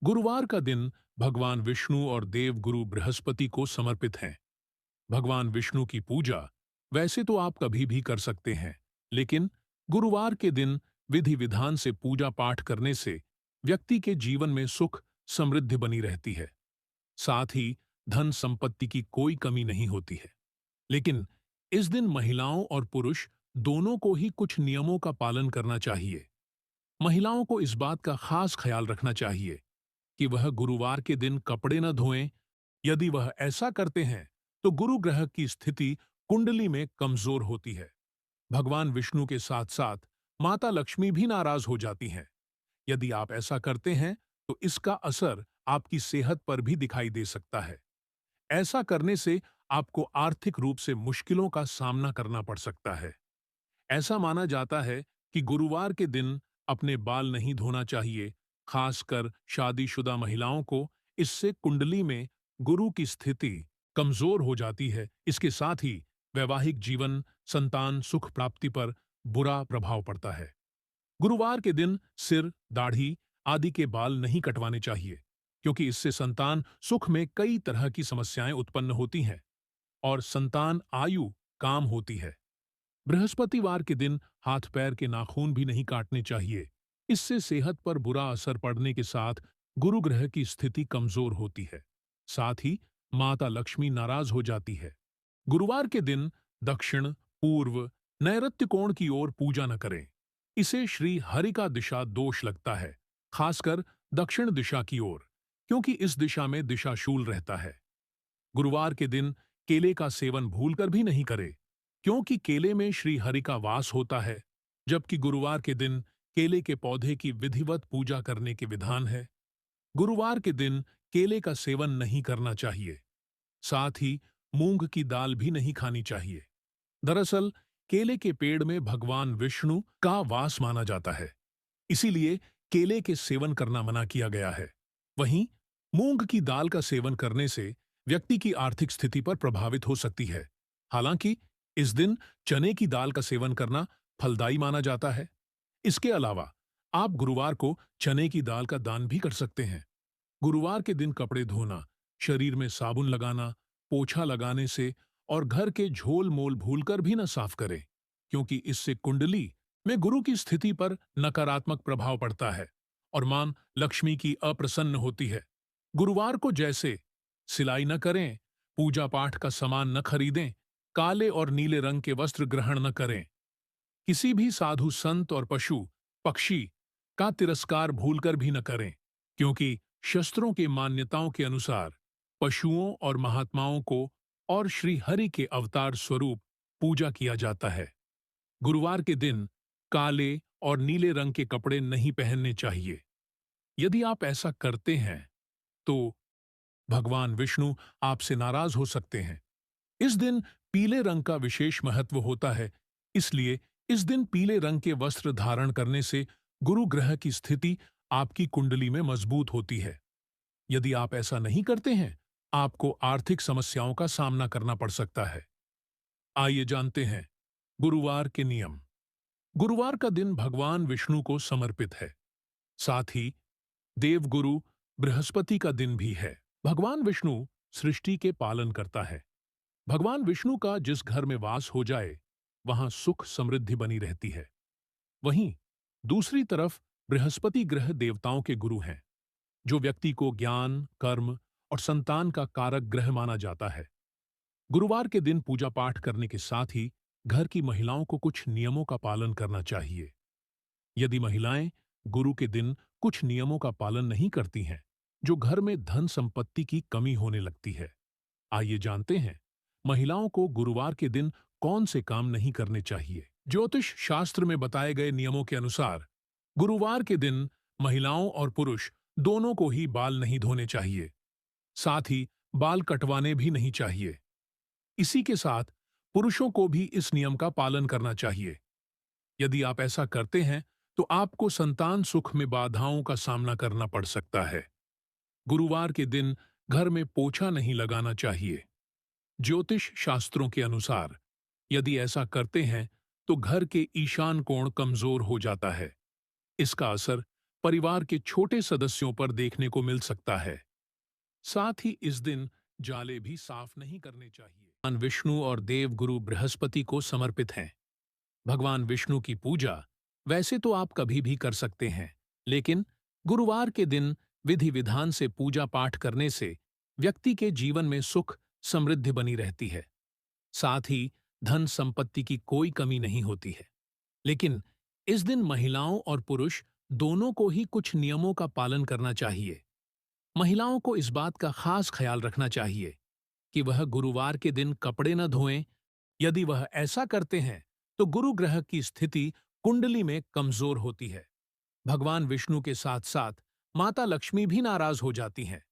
गुरुवार का दिन भगवान विष्णु और देव गुरु बृहस्पति को समर्पित है। भगवान विष्णु की पूजा वैसे तो आप कभी भी कर सकते हैं, लेकिन गुरुवार के दिन विधि विधान से पूजा पाठ करने से व्यक्ति के जीवन में सुख समृद्धि बनी रहती है। साथ ही धन संपत्ति की कोई कमी नहीं होती है। लेकिन इस दिन महिलाओं और पुरुष दोनों को ही कुछ नियमों का पालन करना चाहिए। महिलाओं को इस बात का खास ख्याल रखना चाहिए कि वह गुरुवार के दिन कपड़े न धोएं। यदि वह ऐसा करते हैं तो गुरु ग्रह की स्थिति कुंडली में कमजोर होती है। भगवान विष्णु के साथ साथ माता लक्ष्मी भी नाराज हो जाती हैं। यदि आप ऐसा करते हैं तो इसका असर आपकी सेहत पर भी दिखाई दे सकता है। ऐसा करने से आपको आर्थिक रूप से मुश्किलों का सामना करना पड़ सकता है। ऐसा माना जाता है कि गुरुवार के दिन अपने बाल नहीं धोना चाहिए, खासकर शादीशुदा महिलाओं को। इससे कुंडली में गुरु की स्थिति कमजोर हो जाती है। इसके साथ ही वैवाहिक जीवन, संतान सुख प्राप्ति पर बुरा प्रभाव पड़ता है। गुरुवार के दिन सिर, दाढ़ी आदि के बाल नहीं कटवाने चाहिए, क्योंकि इससे संतान सुख में कई तरह की समस्याएं उत्पन्न होती हैं और संतान आयु काम होती है। बृहस्पतिवार के दिन हाथ पैर के नाखून भी नहीं काटने चाहिए। इससे सेहत पर बुरा असर पड़ने के साथ गुरु ग्रह की स्थिति कमजोर होती है। साथ ही माता लक्ष्मी नाराज हो जाती है। गुरुवार के दिन दक्षिण, पूर्व, नैऋत्य कोण की ओर पूजा न करें। इसे श्री हरि का दिशा दोष लगता है, खासकर दक्षिण दिशा की ओर, क्योंकि इस दिशा में दिशाशूल रहता है। गुरुवार के दिन केले का सेवन भूलकर भी नहीं करें, क्योंकि केले में श्री हरि का वास होता है। जबकि गुरुवार के दिन केले के पौधे की विधिवत पूजा करने के विधान है। गुरुवार के दिन केले का सेवन नहीं करना चाहिए। साथ ही मूंग की दाल भी नहीं खानी चाहिए। दरअसल केले के पेड़ में भगवान विष्णु का वास माना जाता है, इसीलिए केले के सेवन करना मना किया गया है। वहीं मूंग की दाल का सेवन करने से व्यक्ति की आर्थिक स्थिति पर प्रभावित हो सकती है। हालांकि इस दिन चने की दाल का सेवन करना फलदायी माना जाता है। इसके अलावा आप गुरुवार को चने की दाल का दान भी कर सकते हैं। गुरुवार के दिन कपड़े धोना, शरीर में साबुन लगाना, पोछा लगाने से और घर के झोल मोल भूलकर भी न साफ करें, क्योंकि इससे कुंडली में गुरु की स्थिति पर नकारात्मक प्रभाव पड़ता है और मां लक्ष्मी की अप्रसन्न होती है। गुरुवार को जैसे सिलाई न करें, पूजा पाठ का सामान न खरीदें, काले और नीले रंग के वस्त्र ग्रहण न करें, किसी भी साधु संत और पशु पक्षी का तिरस्कार भूलकर भी न करें, क्योंकि शस्त्रों की मान्यताओं के अनुसार पशुओं और महात्माओं को और श्री हरि के अवतार स्वरूप पूजा किया जाता है। गुरुवार के दिन काले और नीले रंग के कपड़े नहीं पहनने चाहिए। यदि आप ऐसा करते हैं तो भगवान विष्णु आपसे नाराज हो सकते हैं। इस दिन पीले रंग का विशेष महत्व होता है, इसलिए इस दिन पीले रंग के वस्त्र धारण करने से गुरु ग्रह की स्थिति आपकी कुंडली में मजबूत होती है। यदि आप ऐसा नहीं करते हैं, आपको आर्थिक समस्याओं का सामना करना पड़ सकता है। आइए जानते हैं गुरुवार के नियम। गुरुवार का दिन भगवान विष्णु को समर्पित है। साथ ही देवगुरु बृहस्पति का दिन भी है। भगवान विष्णु सृष्टि के पालन करता है। भगवान विष्णु का जिस घर में वास हो जाए, वहां सुख समृद्धि बनी रहती है। वहीं दूसरी तरफ बृहस्पति ग्रह देवताओं के गुरु हैं, जो व्यक्ति को ज्ञान, कर्म और संतान का कारक ग्रह माना जाता है। गुरुवार के दिन पूजा पाठ करने के साथ ही घर की महिलाओं को कुछ नियमों का पालन करना चाहिए। यदि महिलाएं गुरु के दिन कुछ नियमों का पालन नहीं करती हैं, जो घर में धन संपत्ति की कमी होने लगती है। आइए जानते हैं महिलाओं को गुरुवार के दिन कौन से काम नहीं करने चाहिए। ज्योतिष शास्त्र में बताए गए नियमों के अनुसार गुरुवार के दिन महिलाओं और पुरुष दोनों को ही बाल नहीं धोने चाहिए। साथ ही बाल कटवाने भी नहीं चाहिए। इसी के साथ पुरुषों को भी इस नियम का पालन करना चाहिए। यदि आप ऐसा करते हैं तो आपको संतान सुख में बाधाओं का सामना करना पड़ सकता है। गुरुवार के दिन घर में पोछा नहीं लगाना चाहिए। ज्योतिष शास्त्रों के अनुसार यदि ऐसा करते हैं तो घर के ईशान कोण कमजोर हो जाता है। इसका असर परिवार के छोटे सदस्यों पर देखने को मिल सकता है। साथ ही इस दिन जाले भी साफ नहीं करने चाहिए। भगवान विष्णु और देव गुरु बृहस्पति को समर्पित हैं। भगवान विष्णु की पूजा वैसे तो आप कभी भी कर सकते हैं, लेकिन गुरुवार के दिन विधि विधान से पूजा पाठ करने से व्यक्ति के जीवन में सुख समृद्धि बनी रहती है। साथ ही धन संपत्ति की कोई कमी नहीं होती है। लेकिन इस दिन महिलाओं और पुरुष दोनों को ही कुछ नियमों का पालन करना चाहिए। महिलाओं को इस बात का खास ख्याल रखना चाहिए कि वह गुरुवार के दिन कपड़े न धोएं। यदि वह ऐसा करते हैं तो गुरु ग्रह की स्थिति कुंडली में कमजोर होती है। भगवान विष्णु के साथ साथ माता लक्ष्मी भी नाराज हो जाती हैं।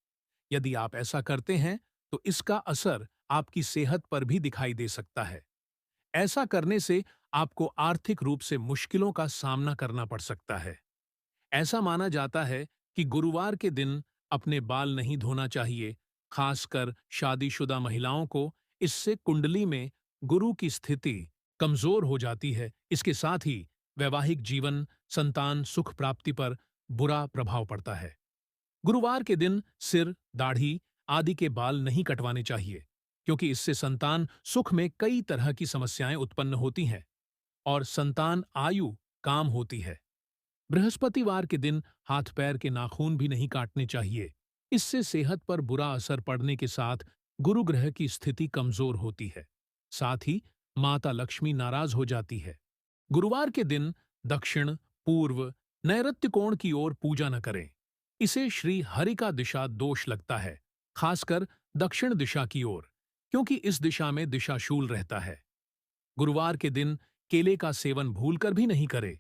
यदि आप ऐसा करते हैं तो इसका असर आपकी सेहत पर भी दिखाई दे सकता है। ऐसा करने से आपको आर्थिक रूप से मुश्किलों का सामना करना पड़ सकता है। ऐसा माना जाता है कि गुरुवार के दिन अपने बाल नहीं धोना चाहिए, खासकर शादीशुदा महिलाओं को। इससे कुंडली में गुरु की स्थिति कमजोर हो जाती है। इसके साथ ही वैवाहिक जीवन, संतान सुख प्राप्ति पर बुरा प्रभाव पड़ता है। गुरुवार के दिन सिर, दाढ़ी आदि के बाल नहीं कटवाने चाहिए, क्योंकि इससे संतान सुख में कई तरह की समस्याएं उत्पन्न होती हैं और संतान आयु काम होती है। बृहस्पतिवार के दिन हाथ पैर के नाखून भी नहीं काटने चाहिए। इससे सेहत पर बुरा असर पड़ने के साथ गुरु ग्रह की स्थिति कमजोर होती है। साथ ही माता लक्ष्मी नाराज हो जाती है। गुरुवार के दिन दक्षिण, पूर्व, नैऋत्य कोण की ओर पूजा न करें। इसे श्री हरि का दिशा दोष लगता है, खासकर दक्षिण दिशा की ओर, क्योंकि इस दिशा में दिशाशूल रहता है। गुरुवार के दिन केले का सेवन भूलकर भी नहीं करें,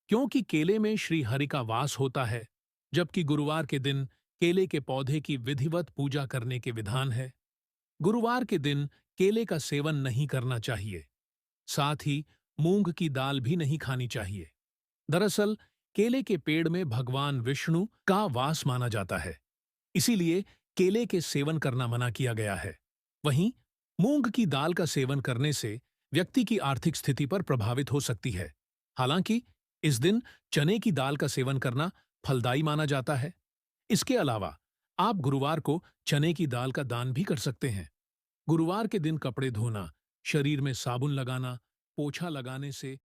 क्योंकि केले में श्री हरि का वास होता है। जबकि गुरुवार के दिन केले के पौधे की विधिवत पूजा करने के विधान है। गुरुवार के दिन केले का सेवन नहीं करना चाहिए। साथ ही मूंग की दाल भी नहीं खानी चाहिए। दरअसल केले के पेड़ में भगवान विष्णु का वास माना जाता है, इसीलिए केले के सेवन करना मना किया गया है। वहीं मूंग की दाल का सेवन करने से व्यक्ति की आर्थिक स्थिति पर प्रभावित हो सकती है। हालांकि इस दिन चने की दाल का सेवन करना फलदायी माना जाता है। इसके अलावा आप गुरुवार को चने की दाल का दान भी कर सकते हैं। गुरुवार के दिन कपड़े धोना, शरीर में साबुन लगाना, पोछा लगाने से